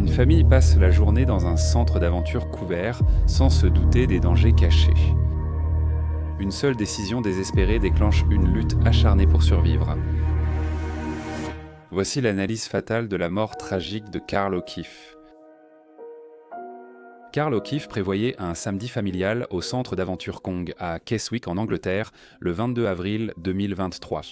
Une famille passe la journée dans un centre d'aventure couvert, sans se douter des dangers cachés. Une seule décision désespérée déclenche une lutte acharnée pour survivre. Voici l'analyse fatale de la mort tragique de Carl O'Keefe. Carl O'Keefe prévoyait un samedi familial au centre d'aventure Kong à Keswick en Angleterre le 22 avril 2023.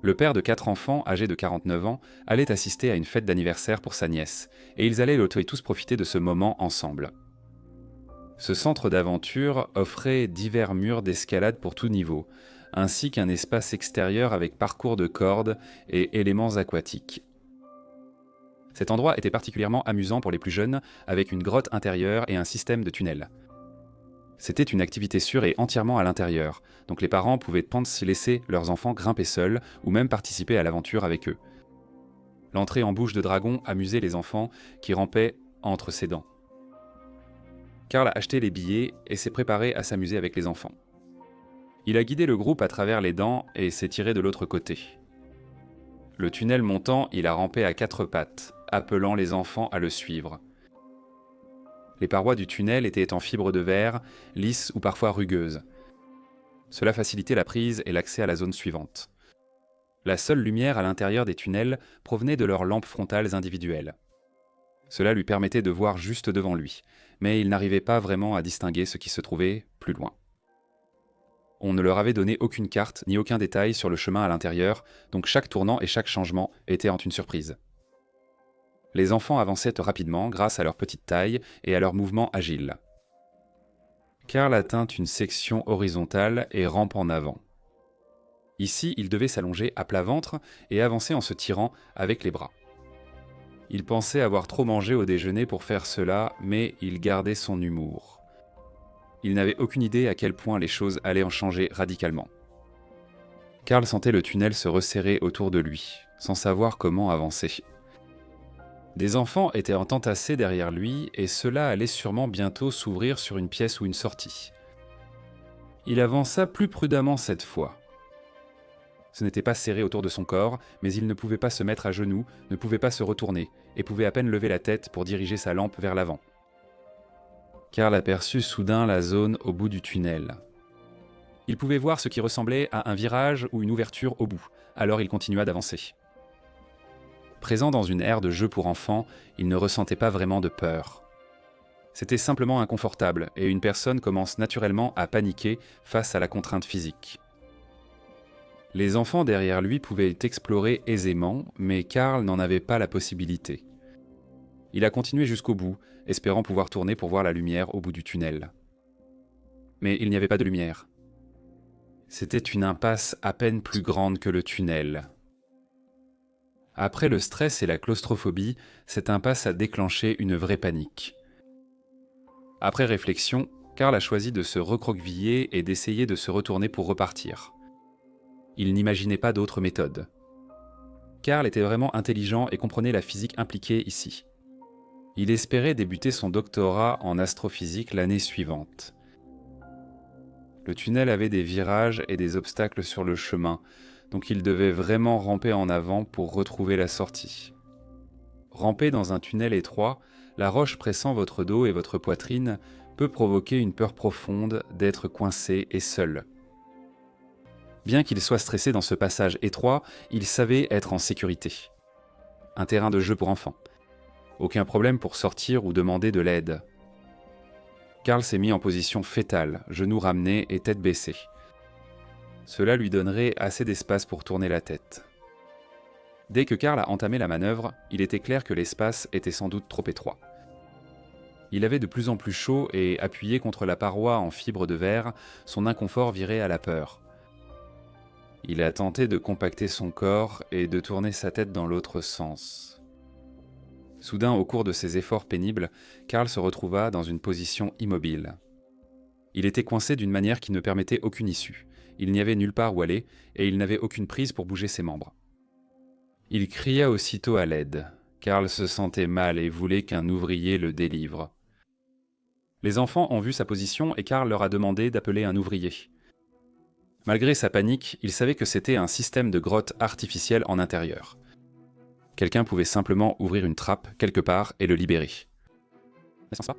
Le père de 4 enfants, âgé de 49 ans, allait assister à une fête d'anniversaire pour sa nièce, et ils allaient tous profiter de ce moment ensemble. Ce centre d'aventure offrait divers murs d'escalade pour tout niveau, ainsi qu'un espace extérieur avec parcours de cordes et éléments aquatiques. Cet endroit était particulièrement amusant pour les plus jeunes, avec une grotte intérieure et un système de tunnels. C'était une activité sûre et entièrement à l'intérieur, donc les parents pouvaient s'y laisser leurs enfants grimper seuls ou même participer à l'aventure avec eux. L'entrée en bouche de dragon amusait les enfants qui rampaient entre ses dents. Carl a acheté les billets et s'est préparé à s'amuser avec les enfants. Il a guidé le groupe à travers les dents et s'est tiré de l'autre côté. Le tunnel montant, il a rampé à 4 pattes, appelant les enfants à le suivre. Les parois du tunnel étaient en fibre de verre, lisses ou parfois rugueuses. Cela facilitait la prise et l'accès à la zone suivante. La seule lumière à l'intérieur des tunnels provenait de leurs lampes frontales individuelles. Cela lui permettait de voir juste devant lui, mais il n'arrivait pas vraiment à distinguer ce qui se trouvait plus loin. On ne leur avait donné aucune carte ni aucun détail sur le chemin à l'intérieur, donc chaque tournant et chaque changement étaient une surprise. Les enfants avançaient rapidement grâce à leur petite taille et à leurs mouvements agiles. Carl atteint une section horizontale et rampe en avant. Ici, il devait s'allonger à plat ventre et avancer en se tirant avec les bras. Il pensait avoir trop mangé au déjeuner pour faire cela, mais il gardait son humour. Il n'avait aucune idée à quel point les choses allaient en changer radicalement. Carl sentait le tunnel se resserrer autour de lui, sans savoir comment avancer. Des enfants étaient entassés derrière lui et cela allait sûrement bientôt s'ouvrir sur une pièce ou une sortie. Il avança plus prudemment cette fois. Ce n'était pas serré autour de son corps, mais il ne pouvait pas se mettre à genoux, ne pouvait pas se retourner, et pouvait à peine lever la tête pour diriger sa lampe vers l'avant. Carl aperçut soudain la zone au bout du tunnel. Il pouvait voir ce qui ressemblait à un virage ou une ouverture au bout, alors il continua d'avancer. Présent dans une aire de jeu pour enfants, il ne ressentait pas vraiment de peur. C'était simplement inconfortable, et une personne commence naturellement à paniquer face à la contrainte physique. Les enfants derrière lui pouvaient explorer aisément, mais Carl n'en avait pas la possibilité. Il a continué jusqu'au bout, espérant pouvoir tourner pour voir la lumière au bout du tunnel. Mais il n'y avait pas de lumière. C'était une impasse à peine plus grande que le tunnel. Après le stress et la claustrophobie, cette impasse a déclenché une vraie panique. Après réflexion, Carl a choisi de se recroqueviller et d'essayer de se retourner pour repartir. Il n'imaginait pas d'autre méthode. Carl était vraiment intelligent et comprenait la physique impliquée ici. Il espérait débuter son doctorat en astrophysique l'année suivante. Le tunnel avait des virages et des obstacles sur le chemin, donc il devait vraiment ramper en avant pour retrouver la sortie. Ramper dans un tunnel étroit, la roche pressant votre dos et votre poitrine peut provoquer une peur profonde d'être coincé et seul. Bien qu'il soit stressé dans ce passage étroit, il savait être en sécurité. Un terrain de jeu pour enfants. Aucun problème pour sortir ou demander de l'aide. Carl s'est mis en position fétale, genoux ramenés et tête baissée. Cela lui donnerait assez d'espace pour tourner la tête. Dès que Carl a entamé la manœuvre, il était clair que l'espace était sans doute trop étroit. Il avait de plus en plus chaud et, appuyé contre la paroi en fibre de verre, son inconfort virait à la peur. Il a tenté de compacter son corps et de tourner sa tête dans l'autre sens. Soudain, au cours de ses efforts pénibles, Carl se retrouva dans une position immobile. Il était coincé d'une manière qui ne permettait aucune issue. Il n'y avait nulle part où aller, et il n'avait aucune prise pour bouger ses membres. Il cria aussitôt à l'aide. Carl se sentait mal et voulait qu'un ouvrier le délivre. Les enfants ont vu sa position et Carl leur a demandé d'appeler un ouvrier. Malgré sa panique, il savait que c'était un système de grotte artificielle en intérieur. Quelqu'un pouvait simplement ouvrir une trappe quelque part et le libérer. N'est-ce pas ?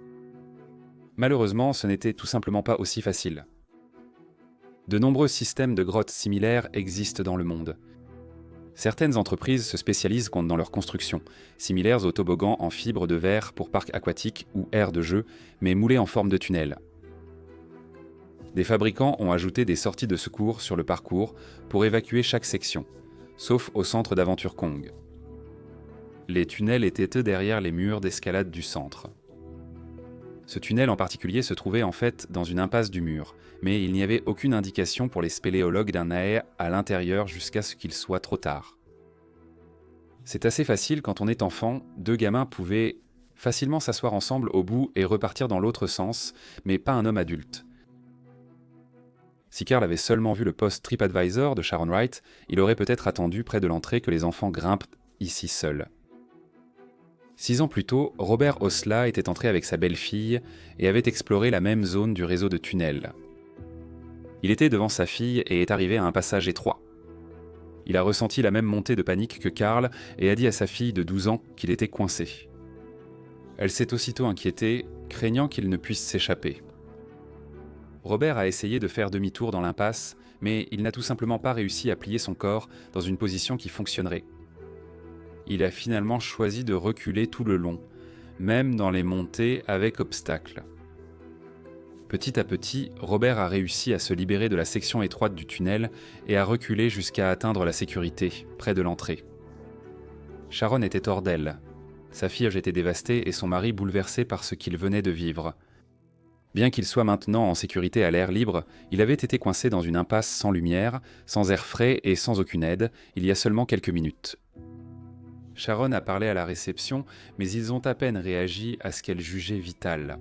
Malheureusement, ce n'était tout simplement pas aussi facile. De nombreux systèmes de grottes similaires existent dans le monde. Certaines entreprises se spécialisent dans leur construction, similaires aux toboggans en fibre de verre pour parcs aquatiques ou aires de jeu, mais moulés en forme de tunnel. Des fabricants ont ajouté des sorties de secours sur le parcours pour évacuer chaque section, sauf au centre d'Aventure Kong. Les tunnels étaient eux derrière les murs d'escalade du centre. Ce tunnel en particulier se trouvait en fait dans une impasse du mur, mais il n'y avait aucune indication pour les spéléologues d'un air à l'intérieur jusqu'à ce qu'il soit trop tard. C'est assez facile quand on est enfant, deux gamins pouvaient facilement s'asseoir ensemble au bout et repartir dans l'autre sens, mais pas un homme adulte. Si Carl avait seulement vu le post TripAdvisor de Sharon Wright, il aurait peut-être attendu près de l'entrée que les enfants grimpent ici seuls. 6 ans plus tôt, Robert Osla était entré avec sa belle-fille et avait exploré la même zone du réseau de tunnels. Il était devant sa fille et est arrivé à un passage étroit. Il a ressenti la même montée de panique que Carl et a dit à sa fille de 12 ans qu'il était coincé. Elle s'est aussitôt inquiétée, craignant qu'il ne puisse s'échapper. Robert a essayé de faire demi-tour dans l'impasse, mais il n'a tout simplement pas réussi à plier son corps dans une position qui fonctionnerait. Il a finalement choisi de reculer tout le long, même dans les montées avec obstacles. Petit à petit, Robert a réussi à se libérer de la section étroite du tunnel et à reculer jusqu'à atteindre la sécurité, près de l'entrée. Sharon était hors d'elle. Sa fille était dévastée et son mari bouleversé par ce qu'il venait de vivre. Bien qu'il soit maintenant en sécurité à l'air libre, il avait été coincé dans une impasse sans lumière, sans air frais et sans aucune aide, il y a seulement quelques minutes. Sharon a parlé à la réception, mais ils ont à peine réagi à ce qu'elle jugeait vital.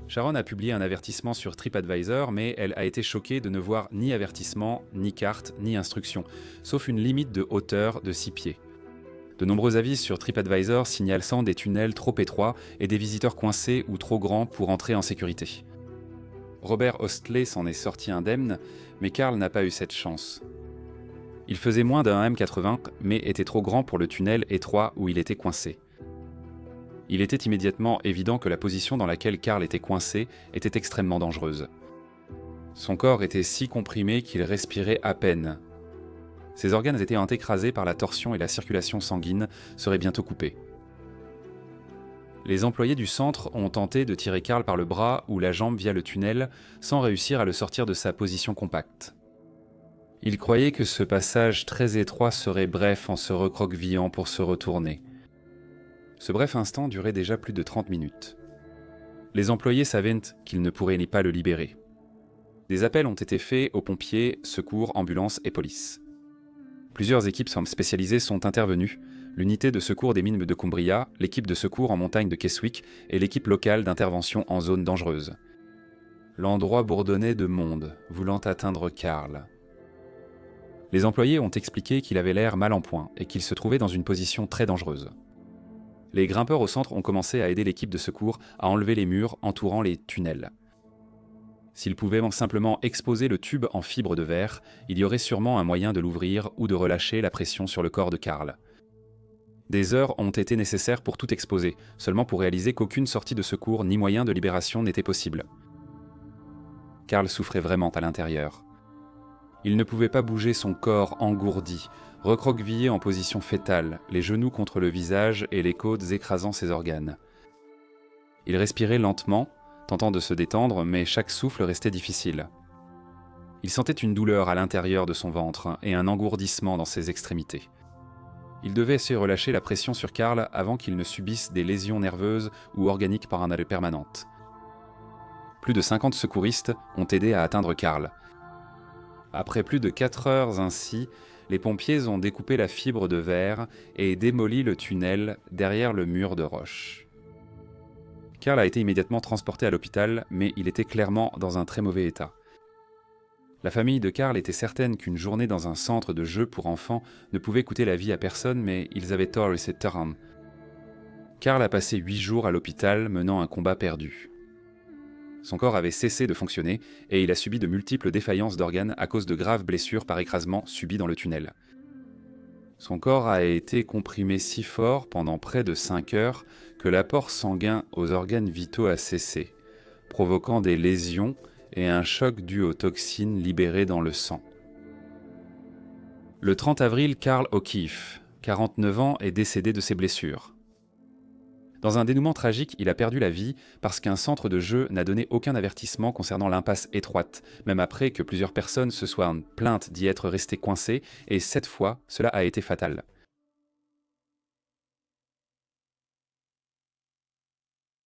Sharon a publié un avertissement sur TripAdvisor, mais elle a été choquée de ne voir ni avertissement, ni carte, ni instruction, sauf une limite de hauteur de 6 pieds. De nombreux avis sur TripAdvisor signalent des tunnels trop étroits et des visiteurs coincés ou trop grands pour entrer en sécurité. Robert Ostley s'en est sorti indemne, mais Carl n'a pas eu cette chance. Il faisait moins d'un m80, mais était trop grand pour le tunnel étroit où il était coincé. Il était immédiatement évident que la position dans laquelle Carl était coincé était extrêmement dangereuse. Son corps était si comprimé qu'il respirait à peine. Ses organes étaient écrasés par la torsion et la circulation sanguine serait bientôt coupée. Les employés du centre ont tenté de tirer Carl par le bras ou la jambe via le tunnel sans réussir à le sortir de sa position compacte. Ils croyaient que ce passage très étroit serait bref en se recroquevillant pour se retourner. Ce bref instant durait déjà plus de 30 minutes. Les employés savaient qu'ils ne pourraient pas le libérer. Des appels ont été faits aux pompiers, secours, ambulances et police. Plusieurs équipes spécialisées sont intervenues, l'unité de secours des mines de Cumbria, l'équipe de secours en montagne de Keswick et l'équipe locale d'intervention en zone dangereuse. L'endroit bourdonnait de monde, voulant atteindre Carl. Les employés ont expliqué qu'il avait l'air mal en point et qu'il se trouvait dans une position très dangereuse. Les grimpeurs au centre ont commencé à aider l'équipe de secours à enlever les murs entourant les tunnels. S'ils pouvaient simplement exposer le tube en fibre de verre, il y aurait sûrement un moyen de l'ouvrir ou de relâcher la pression sur le corps de Carl. Des heures ont été nécessaires pour tout exposer, seulement pour réaliser qu'aucune sortie de secours ni moyen de libération n'était possible. Carl souffrait vraiment à l'intérieur. Il ne pouvait pas bouger son corps engourdi, recroquevillé en position fétale, les genoux contre le visage et les côtes écrasant ses organes. Il respirait lentement, tentant de se détendre, mais chaque souffle restait difficile. Il sentait une douleur à l'intérieur de son ventre et un engourdissement dans ses extrémités. Il devait essayer de relâcher la pression sur Carl avant qu'il ne subisse des lésions nerveuses ou organiques par un arrêt permanente. Plus de 50 secouristes ont aidé à atteindre Carl. Après plus de 4 heures ainsi, les pompiers ont découpé la fibre de verre et démoli le tunnel derrière le mur de roche. Carl a été immédiatement transporté à l'hôpital, mais il était clairement dans un très mauvais état. La famille de Carl était certaine qu'une journée dans un centre de jeux pour enfants ne pouvait coûter la vie à personne, mais ils avaient tort et c'était Taran. Carl a passé 8 jours à l'hôpital menant un combat perdu. Son corps avait cessé de fonctionner et il a subi de multiples défaillances d'organes à cause de graves blessures par écrasement subies dans le tunnel. Son corps a été comprimé si fort pendant près de 5 heures que l'apport sanguin aux organes vitaux a cessé, provoquant des lésions et un choc dû aux toxines libérées dans le sang. Le 30 avril, Carl O'Keefe, 49 ans, est décédé de ses blessures. Dans un dénouement tragique, il a perdu la vie parce qu'un centre de jeu n'a donné aucun avertissement concernant l'impasse étroite, même après que plusieurs personnes se soient plaintes d'y être restées coincées, et 7 fois, cela a été fatal.